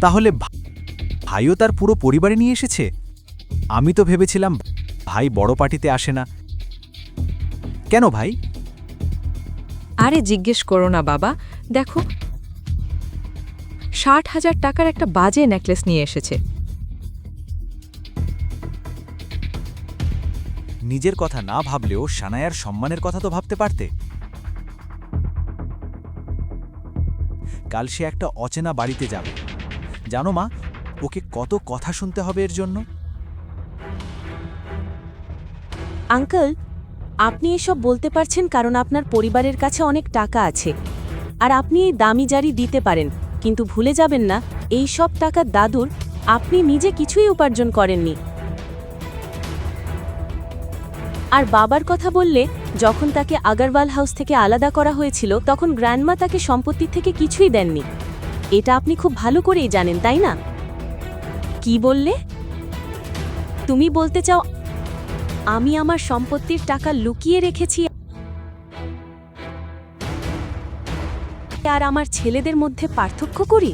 তাহলে ভাইও তার পুরো পরিবারে নিয়ে এসেছে? আমি তো ভেবেছিলাম ভাই বড় পার্টিতে আসে না। কেন ভাই? আরে জিজ্ঞেস করো না বাবা, দেখো ৬০,০০০ টাকার একটা বাজে নেকলেস নিয়ে এসেছে। নিজের কথা না ভাবলেও সানায়ার সম্মানের কথা তো ভাবতে পারতে। কাল সে একটা অচেনা বাড়িতে যাবে, জানো মা, ওকে কত কথা শুনতে হবে এর জন্য। আঙ্কেল, আপনি এসব বলতে পারছেন কারণ আপনার পরিবারের কাছে অনেক টাকা আছে, আর আপনি এই দামি জারি দিতে পারেন, কিন্তু ভুলে যাবেন না এই সব টাকা দাদুর, আপনি নিজে কিছুই উপার্জন করেননি। আর বাবার কথা বললে, যখন তাকে আগরওয়াল হাউস থেকে আলাদা করা হয়েছিল তখন গ্র্যান্ডমা তাকে সম্পত্তি থেকে কিছুই দেননি। এটা আপনি খুব ভালো করেই জানেন, তাই না? কি বললে? তুমি বলতে চাও আমি আমার সম্পত্তির টাকা লুকিয়ে রেখেছি আর আমার ছেলেদের মধ্যে পার্থক্য করি?